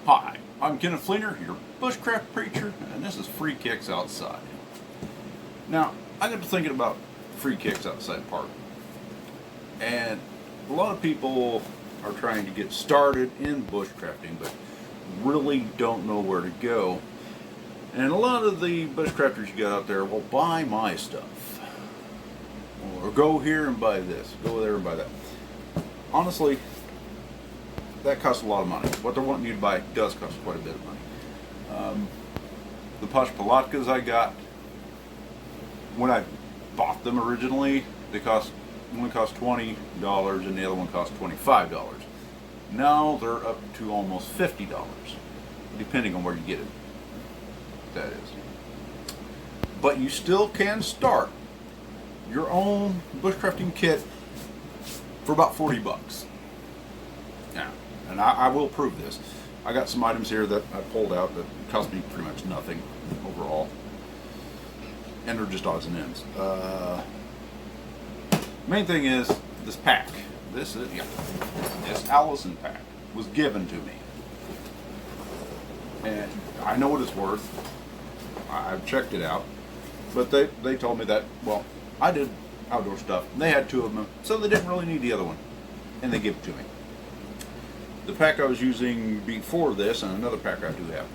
Hi, I'm Kenneth Fleener, your bushcraft preacher, and this is Free Kicks Outside. Now, I got to thinking about Free Kicks Outside part, and a lot of people are trying to get started in bushcrafting, but really don't know where to go. And a lot of the bushcrafters you got out there will buy my stuff, or go here and buy this, go there and buy that. Honestly, that costs a lot of money. What they're wanting you to buy does cost quite a bit of money. The Posh Palatkas I got, when I bought them originally, one cost $20 and the other one cost $25. Now they're up to almost $50, depending on where you get it. That is. But you still can start your own bushcrafting kit for about 40 bucks. Yeah, and I will prove this. I got some items here that I pulled out that cost me pretty much nothing overall, and they're just odds and ends. Main thing is this pack. This Allison pack was given to me, and I know what it's worth. I've checked it out, but they told me that, well, I did outdoor stuff, and they had two of them, so they didn't really need the other one, and they gave it to me. The pack I was using before this, and another pack I do have,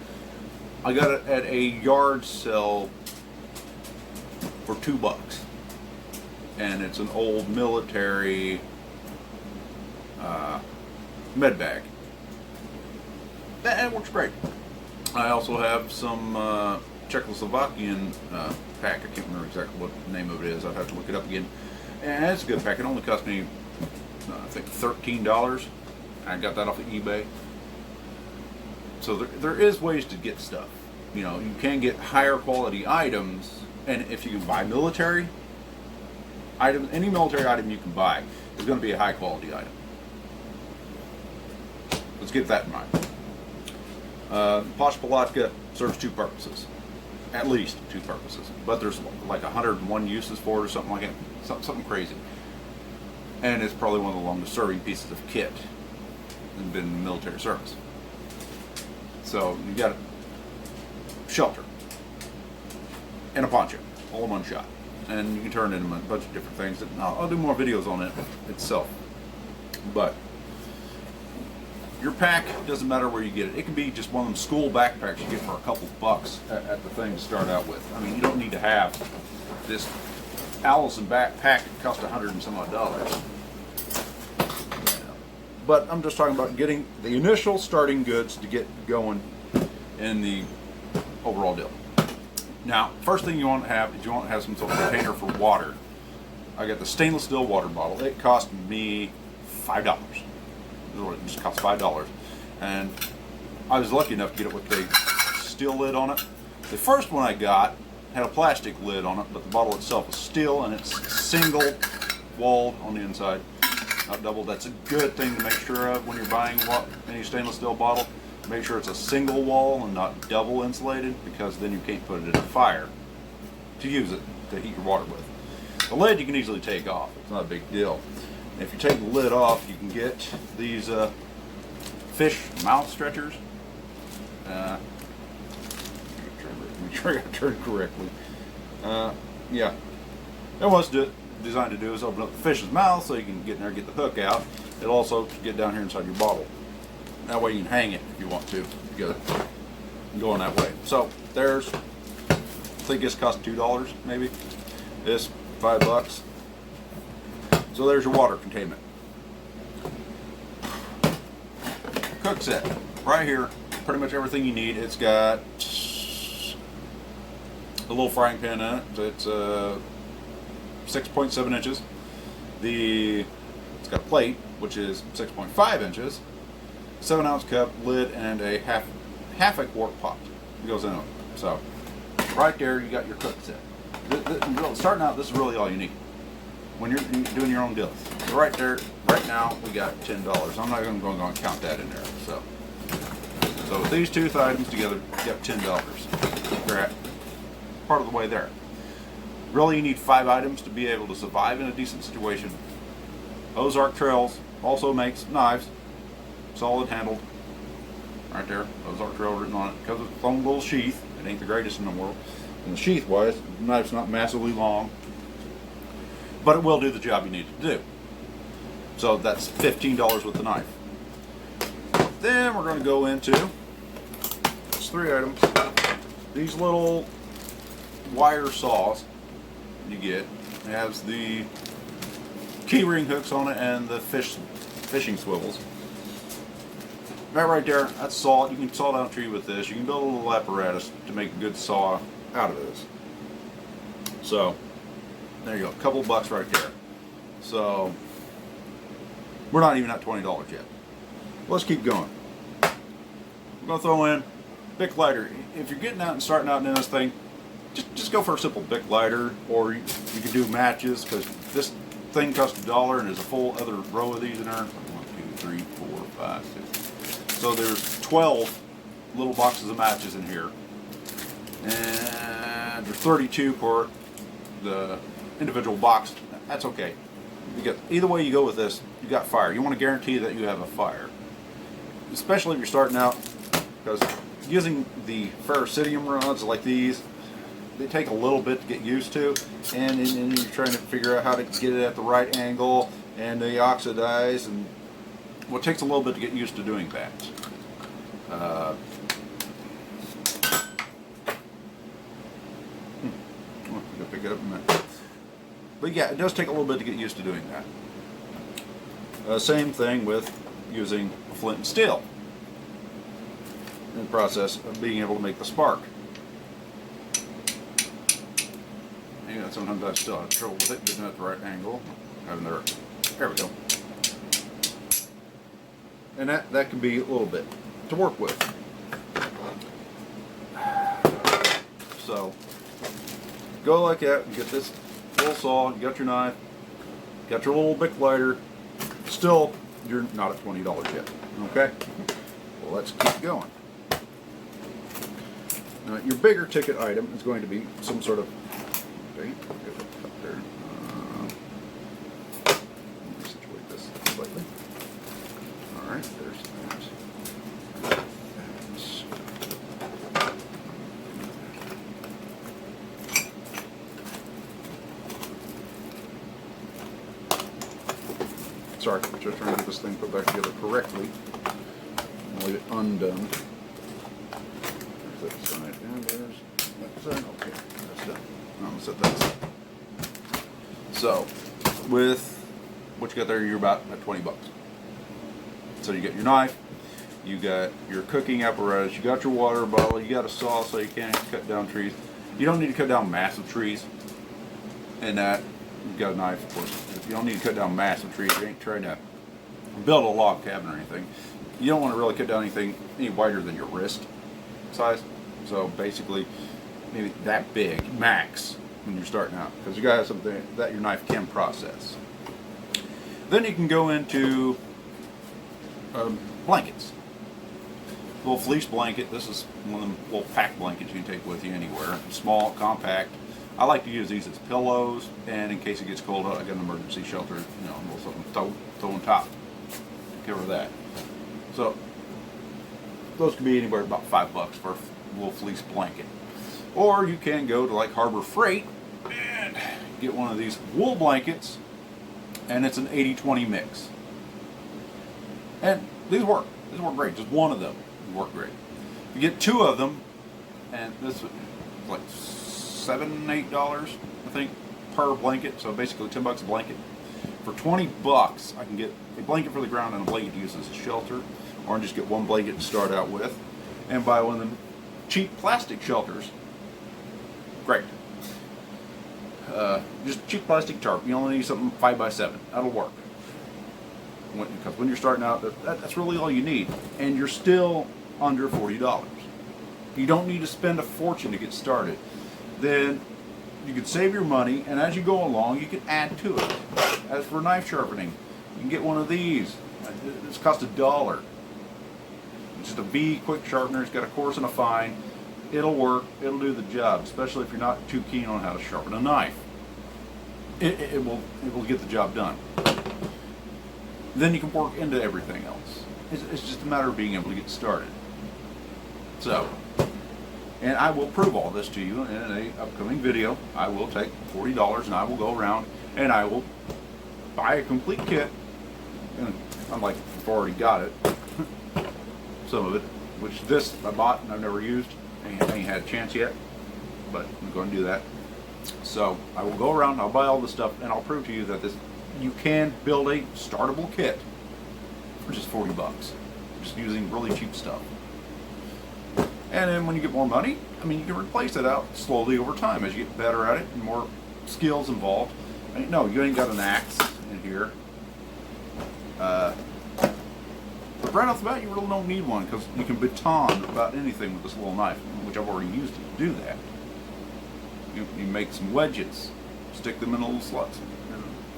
I got it at a yard sale for $2, and it's an old military med bag. And it works great. I also have some Czechoslovakian pack. I can't remember exactly what the name of it is. I'd have to look it up again. And it's a good pack. It only cost me, I think, $13. I got that off of eBay. So there is ways to get stuff. You know, you can get higher quality items, and if you can buy military items, any military item you can buy is going to be a high quality item. Let's keep that in mind. Posh Palatka serves two purposes. At least two purposes. But there's like 101 uses for it or something like that. Something crazy. And it's probably one of the longest serving pieces of kit and been in military service. So you got a shelter and a poncho, all in one shot, and you can turn it into a bunch of different things. I'll do more videos on it itself. But your pack doesn't matter where you get it. It can be just one of them school backpacks you get for a couple bucks at the thing to start out with. I mean, you don't need to have this Allison backpack that cost $100 and some odd dollars. But I'm just talking about getting the initial starting goods to get going in the overall deal. Now, first thing you want to have is you want to have some sort of container for water. I got the stainless steel water bottle. It cost me $5. It just cost $5. And I was lucky enough to get it with a steel lid on it. The first one I got had a plastic lid on it, but the bottle itself is steel, and it's single walled on the inside. Not double. That's a good thing to make sure of when you're buying any stainless steel bottle. Make sure it's a single wall and not double insulated, because then you can't put it in a fire to use it to heat your water with. The lid you can easily take off. It's not a big deal. If you take the lid off, you can get these fish mouth stretchers. Make sure I got it turned correctly. Yeah. And what's designed to do is open up the fish's mouth so you can get in there and get the hook out. It'll also get down here inside your bottle. That way you can hang it if you want to. Going that way. So there's, I think this cost $2 maybe. This $5. So there's your water containment. Cook set. Right here, pretty much everything you need. It's got a little frying pan in it. It's 6.7 inches. It's got a plate, which is 6.5 inches. 7-ounce cup, lid, and a half a quart pot goes in it. So right there, you got your cook set. Starting out, this is really all you need when you're doing your own deal. So right there, right now, we got $10. I'm not going to go and count that in there. So with these two items together, you got $10. You're at part of the way there. Really, you need 5 items to be able to survive in a decent situation. Ozark Trails also makes knives, solid handled. All right there. Ozark Trail written on it. Because of its own little sheath. It ain't the greatest in the world. And the sheath wise, the knife's not massively long. But it will do the job you need it to do. So that's $15 with the knife. Then we're going to go into, it's 3 items. These little wire saws you get. It has the key ring hooks on it and the fishing swivels. That right there, that's saw. You can saw down a tree with this. You can build a little apparatus to make a good saw out of this. So, there you go. A couple bucks right there. So, we're not even at $20 yet. Let's keep going. We're going to throw in Bic lighter. If you're getting out and starting out in this thing, just go for a simple Bic lighter, or you can do matches, because this thing costs $1 and there's a full other row of these in there. 1, 2, 3, 4, 5, 6. So there's 12 little boxes of matches in here, and there's 32 for the individual box. That's okay. You get either way you go with this, you got fire. You want to guarantee that you have a fire, especially if you're starting out, because using the ferrocerium rods like these, they take a little bit to get used to, and you're trying to figure out how to get it at the right angle, and they oxidize, and well, it takes a little bit to get used to doing that. I'll pick it up in a minute. But yeah, it does take a little bit to get used to doing that. Same thing with using flint and steel in the process of being able to make the spark. Yeah, sometimes I still have trouble with it, getting it at the right angle. There we go. And that can be a little bit to work with. So, go like that, and get this little saw, you got your knife, got your little Bic lighter. Still, you're not at $20 yet. Okay? Well, let's keep going. Now, your bigger ticket item is going to be some sort of, okay, get it up there. Let me situate this slightly. Alright, there's that. Sorry, just trying to get this thing put back together correctly. I'll leave it undone. There's that side, and there's that side. Okay, that's done. I'm going to set that aside. So, with what you got there, you're about at 20 bucks. So you got your knife, you got your cooking apparatus, you got your water bottle, you got a saw so you can't cut down trees. You don't need to cut down massive trees. And that, you've got a knife, of course. You don't need to cut down massive trees. You ain't trying to build a log cabin or anything. You don't want to really cut down anything any wider than your wrist size. So basically, maybe that big, max, when you're starting out. Because you got to have something that your knife can process. Then you can go into blankets. A little fleece blanket. This is one of them little pack blankets you can take with you anywhere. Small, compact. I like to use these as pillows, and in case it gets cold, I got an emergency shelter, you know, a little something throw on top to cover that. So those can be anywhere about $5 for a little fleece blanket. Or you can go to like Harbor Freight and get one of these wool blankets, and it's an 80-20 mix. And these work great. Just one of them will work great. You get 2 of them, and this is like $7, $8, I think, per blanket. So basically $10 a blanket. For 20 bucks, I can get a blanket for the ground and a blanket to use as a shelter, or just get one blanket to start out with, and buy one of them cheap plastic shelters. Great. Just cheap plastic tarp. You only need something 5x7. That'll work. Because when you're starting out, that's really all you need, and you're still under $40. You don't need to spend a fortune to get started. Then you can save your money, and as you go along, you can add to it. As for knife sharpening, you can get one of these. It's cost $1. It's just a V quick sharpener. It's got a coarse and a fine. It'll work. It'll do the job, especially if you're not too keen on how to sharpen a knife. It will get the job done. Then you can work into everything else. It's just a matter of being able to get started. So, and I will prove all this to you in an upcoming video. I will take $40 and I will go around and I will buy a complete kit. And unlike I've already got it, some of it, which this I bought and I've never used. I ain't had a chance yet, but I'm going to do that. So I will go around, I'll buy all this stuff, and I'll prove to you that you can build a startable kit for just 40 bucks, just using really cheap stuff. And then when you get more money, I mean, you can replace it out slowly over time as you get better at it and more skills involved. I mean, no, you ain't got an axe in here. But right off the bat, you really don't need one because you can baton about anything with this little knife, which I've already used it to do that. You make some wedges, stick them in little slots.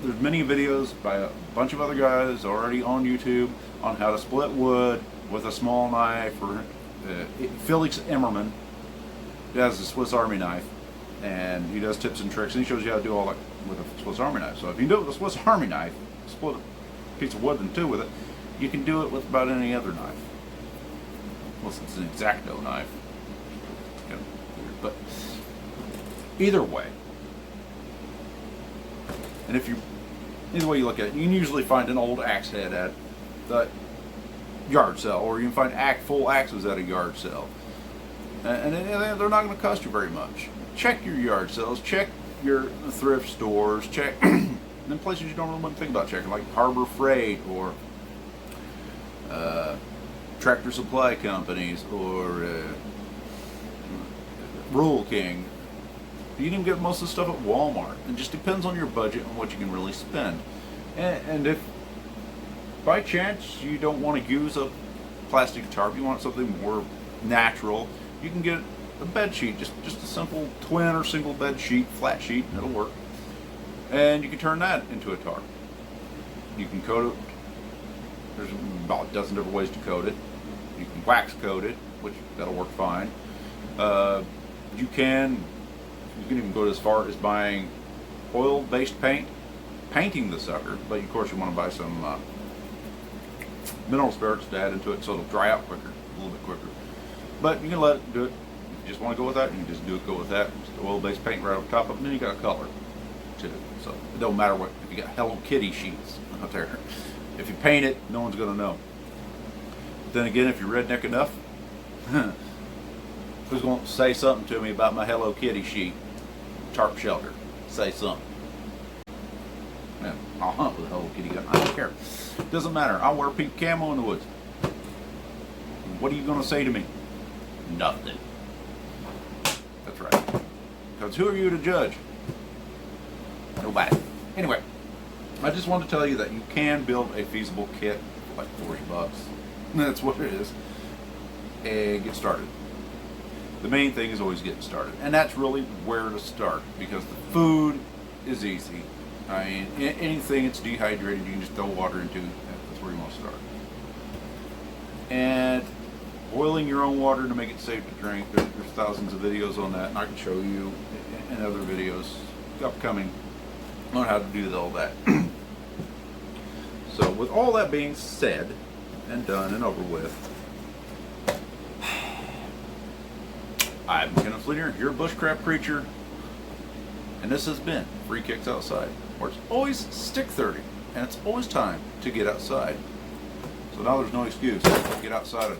There's many videos by a bunch of other guys already on YouTube on how to split wood with a small knife. Or Felix Emmerman has a Swiss Army knife, and he does tips and tricks, and he shows you how to do all that with a Swiss Army knife. So if you do it with a Swiss Army knife, split a piece of wood in two with it, you can do it with about any other knife. Unless it's an X-Acto knife. It's kind of weird, but either way. And either way you look at it, you can usually find an old axe head at the yard sale, or you can find full axes at a yard sale. And they're not going to cost you very much. Check your yard sales, check your thrift stores, check in places you don't really want to think about checking, like Harbor Freight or Tractor Supply Companies or Rural King. You can get most of the stuff at Walmart. It just depends on your budget and what you can really spend. And if by chance you don't want to use a plastic tarp, you want something more natural, you can get a bed sheet, just a simple twin or single bed sheet, flat sheet, and it'll work. And you can turn that into a tarp. You can coat it. There's about a dozen different ways to coat it. You can wax coat it, which that'll work fine. You can even go as far as buying oil-based paint, painting the sucker, but of course you want to buy some mineral spirits to add into it so it'll dry out quicker, a little bit quicker. But you can let it do it. If you just want to go with that, you can just go with that. Just oil-based paint right on top of it, and then you got a color too. So it don't matter what, if you got Hello Kitty sheets out there. If you paint it, no one's going to know. But then again, if you're redneck enough, who's going to say something to me about my Hello Kitty sheet tarp shelter? Say something. Man, I'll hunt with a Hello Kitty gun. I don't care. Doesn't matter. I'll wear pink camo in the woods. What are you going to say to me? Nothing. That's right. Because who are you to judge? Nobody. Anyway, I just wanted to tell you that you can build a feasible kit for like 40 bucks. That's what it is. And get started. The main thing is always getting started. And that's really where to start, because the food is easy. I mean, anything that's dehydrated, you can just throw water into. That's where you want to start. And boiling your own water to make it safe to drink. There's thousands of videos on that, and I can show you in other videos upcoming on how to do all that. So with all that being said and done and over with, I'm Kenneth Fleener, your bushcraft preacher, and this has been Free Kicks Outside, where it's always stick 30, and it's always time to get outside. So now there's no excuse. Get outside of